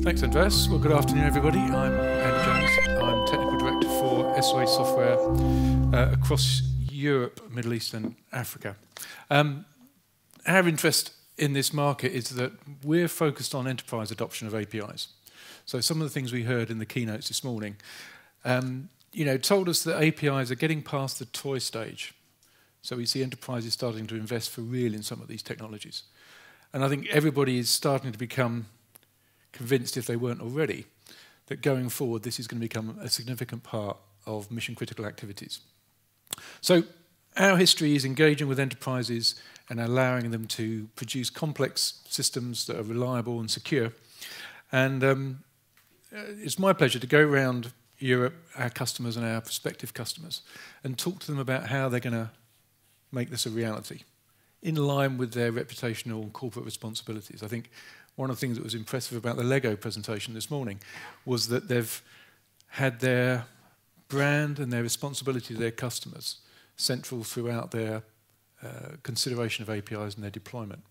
Thanks, Andreas. Well, good afternoon, everybody. I'm Andy Jones. I'm Technical Director for SOA Software across Europe, Middle East and Africa. Our interest in this market is that we're focused on enterprise adoption of APIs. So some of the things we heard in the keynotes this morning told us that APIs are getting past the toy stage. So we see enterprises starting to invest for real in some of these technologies. And I think everybody is starting to become convinced, if they weren't already, that going forward this is going to become a significant part of mission-critical activities. So our history is engaging with enterprises and allowing them to produce complex systems that are reliable and secure. And it's my pleasure to go around Europe, our customers and our prospective customers, and talk to them about how they're going to make this a reality, in line with their reputational and corporate responsibilities. I think one of the things that was impressive about the Lego presentation this morning was that they've had their brand and their responsibility to their customers central throughout their consideration of APIs and their deployment.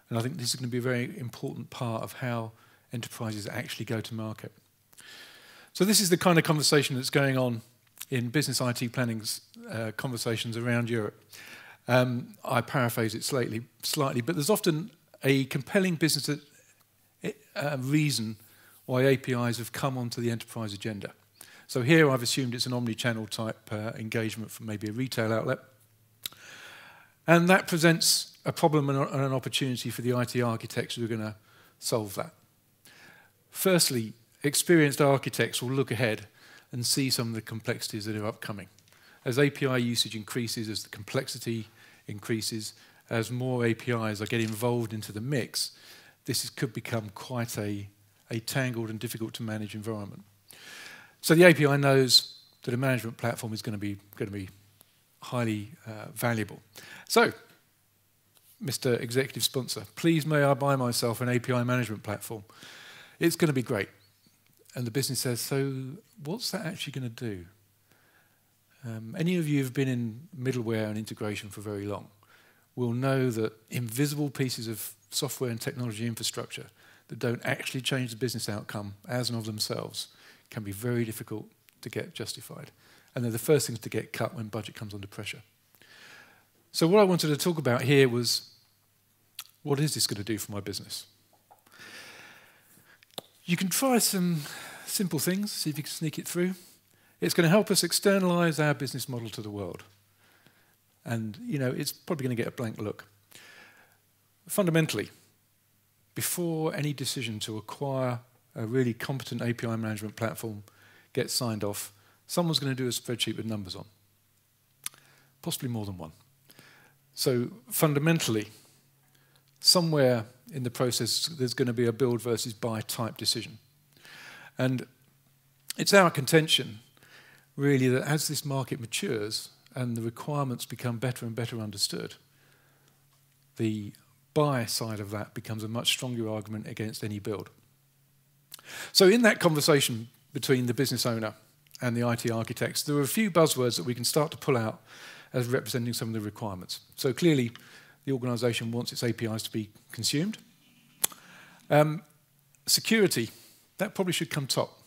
And I think this is going to be a very important part of how enterprises actually go to market. So this is the kind of conversation that's going on in business IT planning conversations around Europe. I paraphrase it slightly, but there's often a compelling business reason why APIs have come onto the enterprise agenda. So here I've assumed it's an omni-channel type engagement from maybe a retail outlet. And that presents a problem and an opportunity for the IT architects who are going to solve that. Firstly, experienced architects will look ahead and see some of the complexities that are upcoming. As API usage increases, as the complexity increases, as more APIs are getting involved into the mix, this could become quite a tangled and difficult to manage environment. So the API knows that a management platform is going to be highly valuable. So, Mr. Executive Sponsor, please may I buy myself an API management platform? It's going to be great. And the business says, so what's that actually going to do? Any of you who have been in middleware and integration for very long will know that invisible pieces of software and technology infrastructure that don't actually change the business outcome as and of themselves can be very difficult to get justified. And they're the first things to get cut when budget comes under pressure. So what I wanted to talk about here was, what is this going to do for my business? You can try some simple things, see if you can sneak it through. It's going to help us externalize our business model to the world. And, it's probably going to get a blank look. Fundamentally, before any decision to acquire a really competent API management platform gets signed off, someone's going to do a spreadsheet with numbers on. Possibly more than one. So fundamentally, somewhere in the process, there's going to be a build versus buy type decision. And it's our contention, really, that as this market matures and the requirements become better and better understood, the buy side of that becomes a much stronger argument against any build. So in that conversation between the business owner and the IT architects, there are a few buzzwords that we can start to pull out as representing some of the requirements. So clearly, the organization wants its APIs to be consumed. Security, that probably should come top.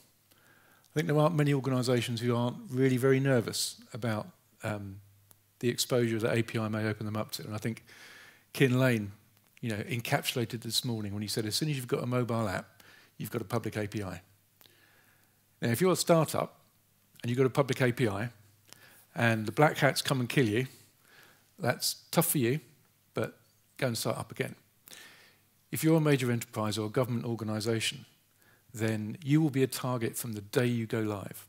I think there aren't many organizations who aren't really very nervous about the exposure that API may open them up to. And I think Kin Lane, encapsulated this morning when he said, as soon as you've got a mobile app, you've got a public API. Now, if you're a startup and you've got a public API and the black hats come and kill you, that's tough for you, but go and start up again. If you're a major enterprise or a government organization, then you will be a target from the day you go live.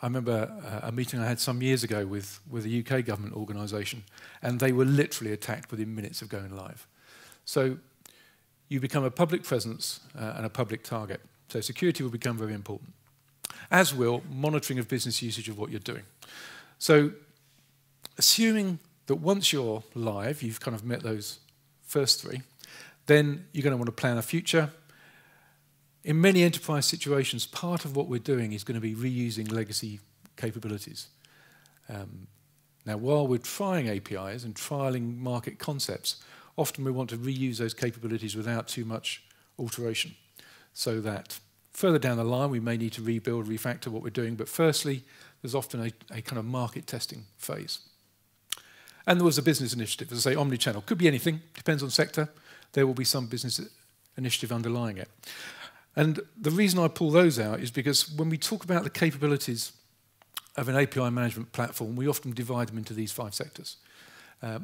I remember a meeting I had some years ago with a UK government organisation, and they were literally attacked within minutes of going live. So you become a public presence and a public target. So security will become very important, as will monitoring of business usage of what you're doing. So assuming that once you're live, you've kind of met those first three, then you're going to want to plan a future. In many enterprise situations, part of what we're doing is going to be reusing legacy capabilities. Now, while we're trying APIs and trialing market concepts, often we want to reuse those capabilities without too much alteration. so that further down the line we may need to rebuild, refactor what we're doing, but firstly there's often a kind of market testing phase. And there was a business initiative, as I say, omni-channel. Could be anything, depends on sector. There will be some business initiative underlying it. And the reason I pull those out is because when we talk about the capabilities of an API management platform, we often divide them into these 5 sectors.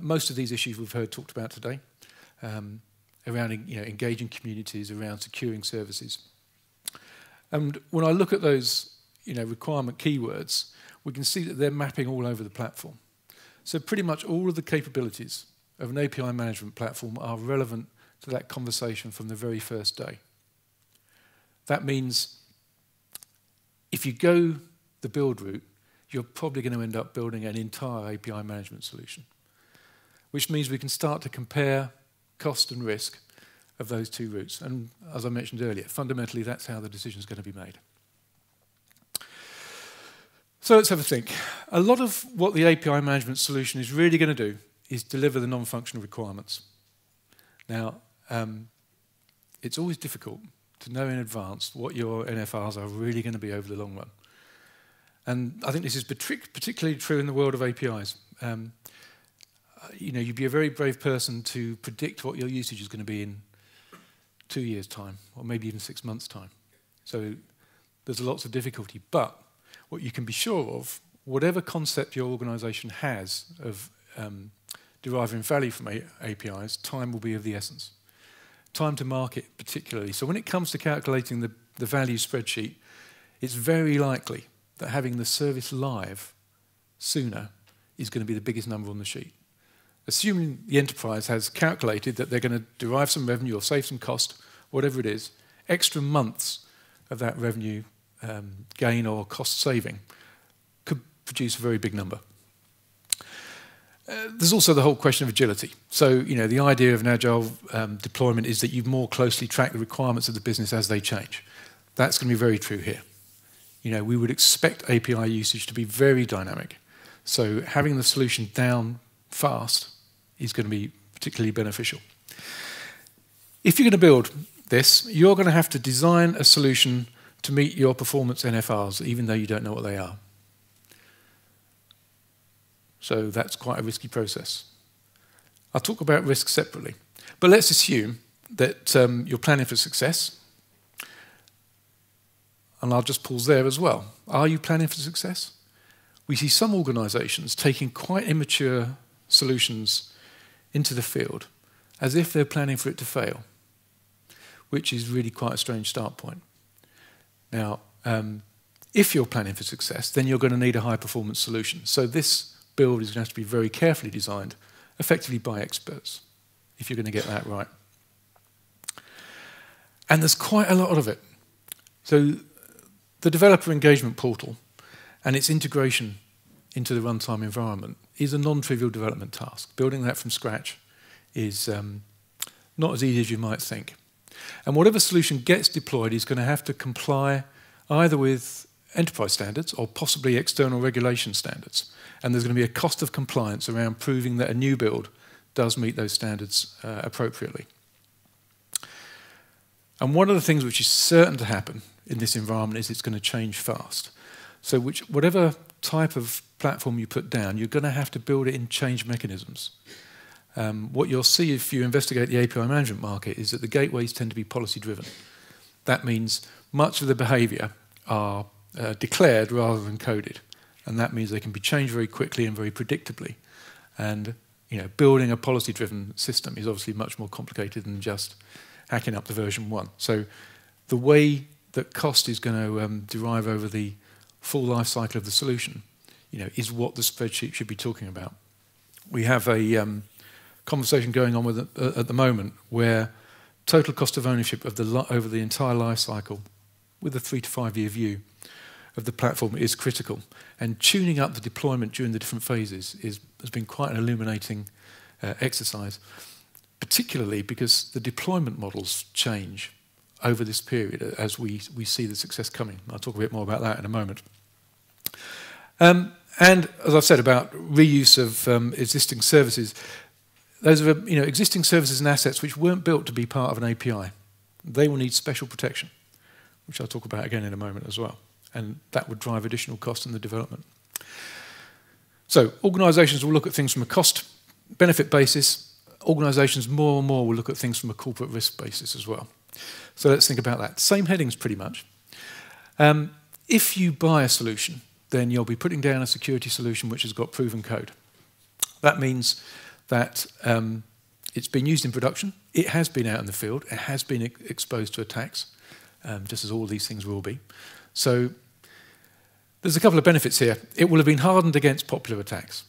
Most of these issues we've heard talked about today, around engaging communities, around securing services. And when I look at those requirement keywords, we can see that they're mapping all over the platform. So pretty much all of the capabilities of an API management platform are relevant to that conversation from the very first day. That means if you go the build route, you're probably going to end up building an entire API management solution, which means we can start to compare cost and risk of those 2 routes. And as I mentioned earlier, fundamentally that's how the decision is going to be made. So let's have a think. A lot of what the API management solution is really going to do is deliver the non-functional requirements. Now, it's always difficult to know in advance what your NFRs are really going to be over the long run. And I think this is particularly true in the world of APIs. You'd be a very brave person to predict what your usage is going to be in 2 years' time, or maybe even 6 months' time. So there's lots of difficulty. But what you can be sure of, whatever concept your organisation has of deriving value from APIs, time will be of the essence. Time to market particularly. So when it comes to calculating the value spreadsheet, it's very likely that having the service live sooner is going to be the biggest number on the sheet. Assuming the enterprise has calculated that they're going to derive some revenue or save some cost, whatever it is, extra months of that revenue gain or cost saving could produce a very big number. There's also the whole question of agility. So, the idea of an agile deployment is that you more closely track the requirements of the business as they change. That's going to be very true here. We would expect API usage to be very dynamic. So having the solution down fast is going to be particularly beneficial. If you're going to build this, you're going to have to design a solution to meet your performance NFRs, even though you don't know what they are. So that's quite a risky process. I'll talk about risk separately. But let's assume that you're planning for success. And I'll just pause there as well. Are you planning for success? We see some organisations taking quite immature solutions into the field as if they're planning for it to fail, which is really quite a strange start point. Now, if you're planning for success, then you're going to need a high-performance solution. So this build is going to have to be very carefully designed, effectively by experts, if you're going to get that right. And there's quite a lot of it. So the developer engagement portal and its integration into the runtime environment is a non-trivial development task. Building that from scratch is not as easy as you might think. And whatever solution gets deployed is going to have to comply either with enterprise standards or possibly external regulation standards. And there's going to be a cost of compliance around proving that a new build does meet those standards appropriately. And one of the things which is certain to happen in this environment is it's going to change fast. So whatever type of platform you put down, you're going to have to build it in change mechanisms. What you'll see if you investigate the API management market is that the gateways tend to be policy-driven. That means much of the behavior are declared rather than coded. And that means they can be changed very quickly and very predictably. And building a policy-driven system is obviously much more complicated than just hacking up the version 1. So the way that cost is going to derive over the full life cycle of the solution, is what the spreadsheet should be talking about. We have a conversation going on at the moment where total cost of ownership of over the entire life cycle, with a 3 to 5 year view of the platform, is critical. And tuning up the deployment during the different phases has been quite an illuminating exercise, particularly because the deployment models change over this period as we see the success coming. I'll talk a bit more about that in a moment. And as I've said about reuse of existing services, those are existing services and assets which weren't built to be part of an API. They will need special protection. which I'll talk about again in a moment as well. And that would drive additional cost in the development. So organisations will look at things from a cost-benefit basis. Organisations more and more will look at things from a corporate risk basis as well. So let's think about that. Same headings pretty much. If you buy a solution, then you'll be putting down a security solution which has got proven code. That means that it's been used in production, it has been out in the field, it has been exposed to attacks, just as all these things will be. So there's a couple of benefits here. It will have been hardened against popular attacks.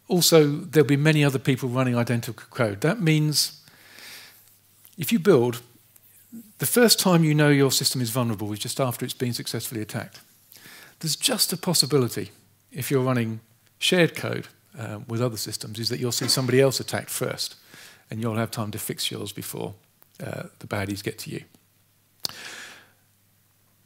Also, there'll be many other people running identical code. That means if you build, the first time you know your system is vulnerable is just after it's been successfully attacked. There's just a possibility, if you're running shared code with other systems, is that you'll see somebody else attacked first, and you'll have time to fix yours before the baddies get to you.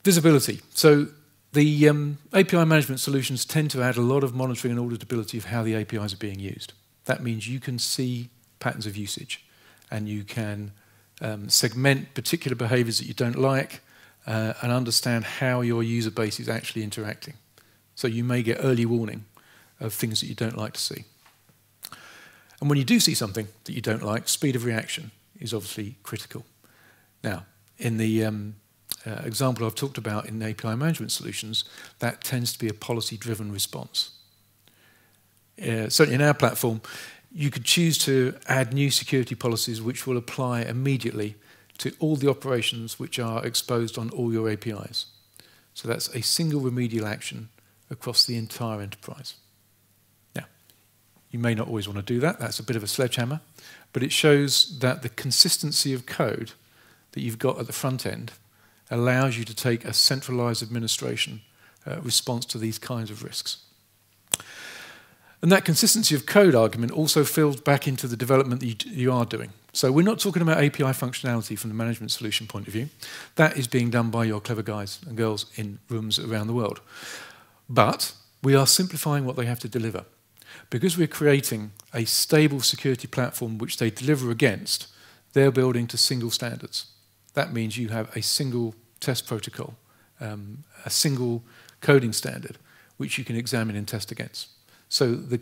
Visibility. So the API management solutions tend to add a lot of monitoring and auditability of how the APIs are being used. That means you can see patterns of usage, and you can segment particular behaviours that you don't like, and understand how your user base is actually interacting. So you may get early warning of things that you don't like to see. And when you do see something that you don't like, speed of reaction is obviously critical. Now, in the example I've talked about in API management solutions, that tends to be a policy-driven response. Certainly in our platform, you could choose to add new security policies which will apply immediately to all the operations which are exposed on all your APIs. So that's a single remedial action across the entire enterprise. Now, you may not always want to do that. That's a bit of a sledgehammer. But it shows that the consistency of code that you've got at the front end allows you to take a centralized administration response to these kinds of risks. And that consistency of code argument also fills back into the development that you are doing. So we're not talking about API functionality from the management solution point of view. That is being done by your clever guys and girls in rooms around the world. But we are simplifying what they have to deliver. Because we're creating a stable security platform which they deliver against, they're building to single standards. That means you have a single test protocol, a single coding standard, which you can examine and test against. So the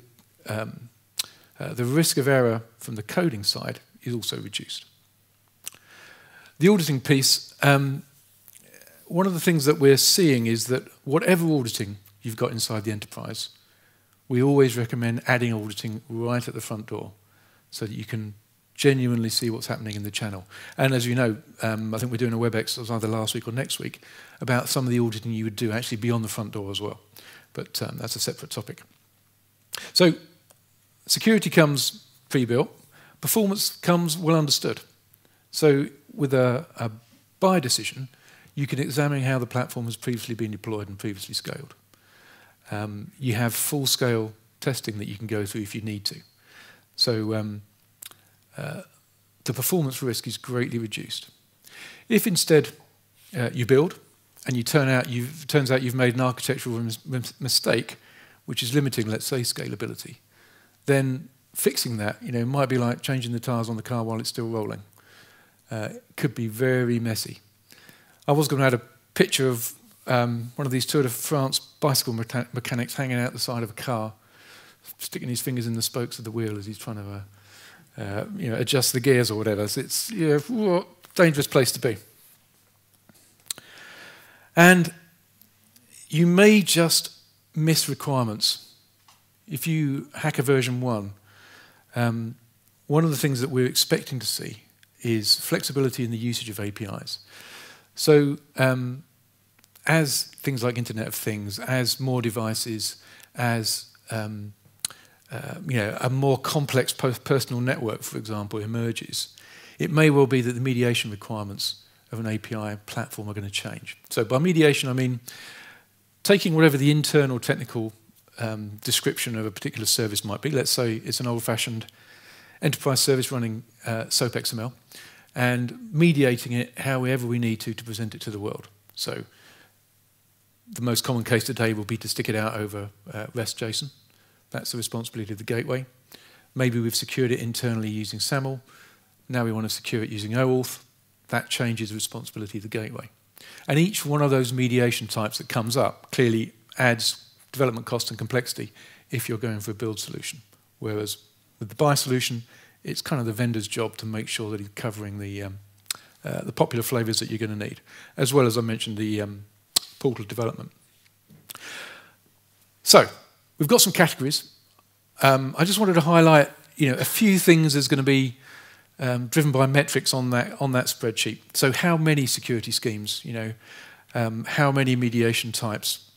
risk of error from the coding side is also reduced. The auditing piece, one of the things that we're seeing is that whatever auditing you've got inside the enterprise, we always recommend adding auditing right at the front door so that you can genuinely see what's happening in the channel. And as you know, I think we're doing a WebEx, it was either last week or next week, about some of the auditing you would do actually beyond the front door as well. But that's a separate topic. So security comes pre-built, performance comes well understood. So with a buy decision, you can examine how the platform has previously been deployed and previously scaled. You have full-scale testing that you can go through if you need to. So the performance risk is greatly reduced. If instead you build and turns out you've made an architectural mistake, which is limiting, let's say, scalability, then fixing that, might be like changing the tyres on the car while it's still rolling. It could be very messy. I was going to add a picture of one of these Tour de France bicycle mechanics hanging out the side of a car, sticking his fingers in the spokes of the wheel as he's trying to adjust the gears or whatever. So it's a dangerous place to be. And you may just miss requirements. If you hack a version 1, one of the things that we're expecting to see is flexibility in the usage of APIs. So as things like Internet of Things, as more devices, as a more complex personal network, for example, emerges, it may well be that the mediation requirements of an API platform are going to change. So by mediation, I mean taking whatever the internal technical description of a particular service might be. Let's say it's an old-fashioned enterprise service running SOAP XML, and mediating it however we need to present it to the world. So the most common case today will be to stick it out over REST JSON. That's the responsibility of the gateway. Maybe we've secured it internally using SAML. Now we want to secure it using OAuth. that changes the responsibility of the gateway. And each one of those mediation types that comes up clearly adds development cost and complexity if you're going for a build solution. Whereas with the buy solution, it's kind of the vendor's job to make sure that he's covering the popular flavors that you're going to need, as well as I mentioned the portal development. So we've got some categories. I just wanted to highlight, a few things that's going to be driven by metrics on that spreadsheet. So how many security schemes, how many mediation types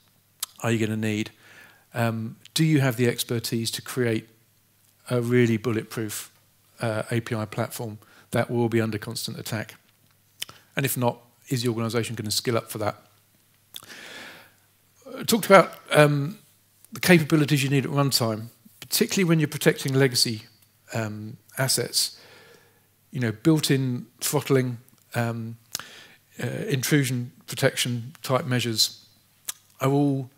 are you going to need? Do you have the expertise to create a really bulletproof API platform that will be under constant attack? And if not, is the organisation going to skill up for that? I talked about the capabilities you need at runtime, particularly when you're protecting legacy assets. Built-in throttling, intrusion protection type measures are all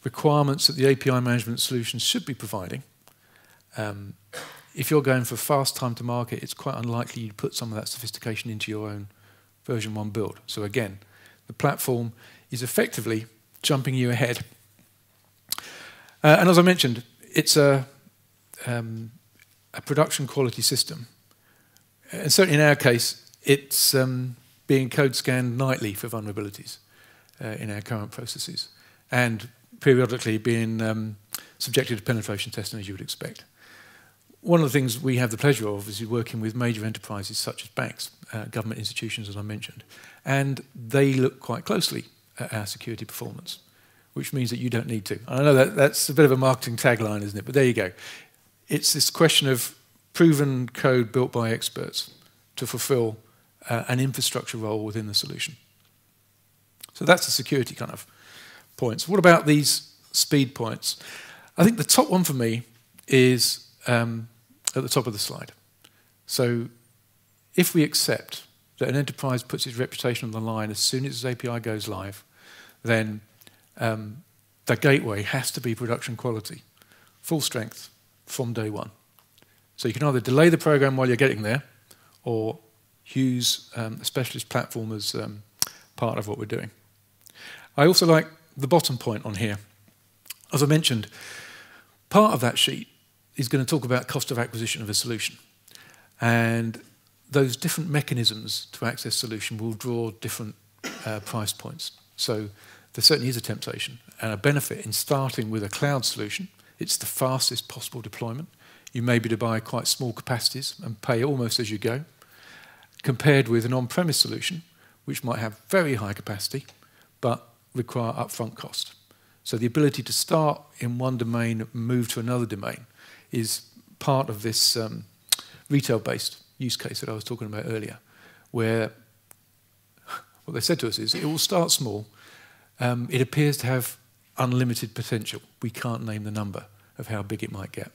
requirements that the API management solutions should be providing. If you're going for fast time to market, it's quite unlikely you'd put some of that sophistication into your own version 1 build. So again, the platform is effectively jumping you ahead. And as I mentioned, it's a production quality system. And certainly in our case, it's being code scanned nightly for vulnerabilities in our current processes, and periodically being subjected to penetration testing, as you would expect. One of the things we have the pleasure of is working with major enterprises such as banks, government institutions, as I mentioned, and they look quite closely at our security performance, which means that you don't need to. I know that's a bit of a marketing tagline, isn't it? But there you go. It's this question of proven code built by experts to fulfill an infrastructure role within the solution. So that's the security kind of points. What about these speed points? I think the top one for me is at the top of the slide. So if we accept that an enterprise puts its reputation on the line as soon as its API goes live, then the gateway has to be production quality, full strength from day one. So you can either delay the program while you're getting there, or use a specialist platform as part of what we're doing. I also like the bottom point on here. As I mentioned, part of that sheet is going to talk about cost of acquisition of a solution. And those different mechanisms to access solution will draw different price points. So there certainly is a temptation and a benefit in starting with a cloud solution. It's the fastest possible deployment. You may be to buy quite small capacities and pay almost as you go, compared with an on-premise solution, which might have very high capacity, but require upfront cost. So the ability to start in one domain and move to another domain is part of this retail-based use case that I was talking about earlier, where what they said to us is it will start small. It appears to have unlimited potential. We can't name the number of how big it might get.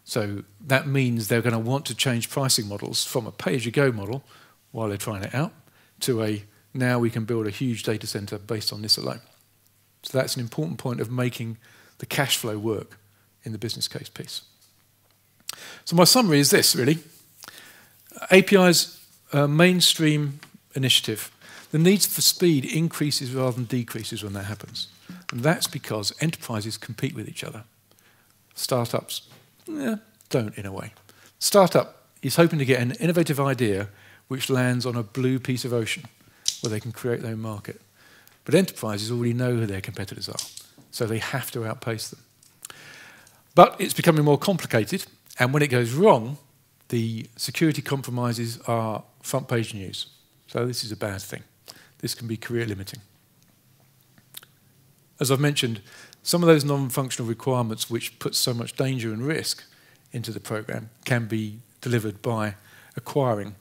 So that means they're going to want to change pricing models from a pay-as-you-go model while they're trying it out to a now we can build a huge data center based on this alone. So that's an important point of making the cash flow work in the business case piece. So my summary is this, really. API's mainstream initiative. The need for speed increases rather than decreases when that happens. And that's because enterprises compete with each other. Startups don't, in a way. Startup is hoping to get an innovative idea which lands on a blue piece of ocean where they can create their own market. But enterprises already know who their competitors are, so they have to outpace them. But it's becoming more complicated, and when it goes wrong, the security compromises are front-page news. So this is a bad thing. This can be career limiting. As I've mentioned, some of those non-functional requirements which put so much danger and risk into the program can be delivered by acquiring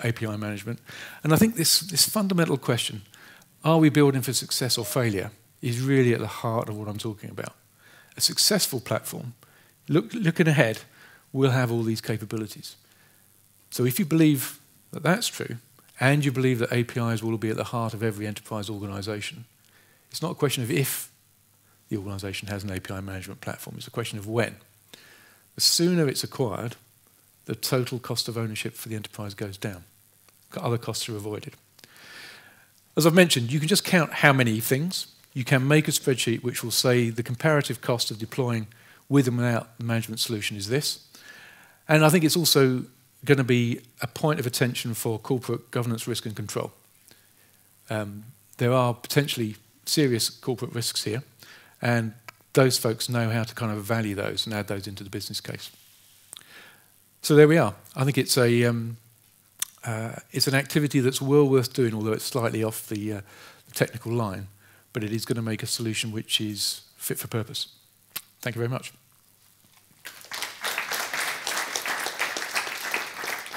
API management. And I think this fundamental question, are we building for success or failure, is really at the heart of what I'm talking about. A successful platform, looking ahead, will have all these capabilities. So if you believe that that's true, and you believe that APIs will be at the heart of every enterprise organization, it's not a question of if the organization has an API management platform, it's a question of when. The sooner it's acquired, the total cost of ownership for the enterprise goes down, other costs are avoided. As I've mentioned, you can just count how many things. You can make a spreadsheet which will say the comparative cost of deploying with and without the management solution is this. And I think it's also going to be a point of attention for corporate governance, risk and control. There are potentially serious corporate risks here, and those folks know how to kind of value those and add those into the business case. So there we are. I think it's an activity that's well worth doing, although it's slightly off the technical line, but it is going to make a solution which is fit for purpose. Thank you very much.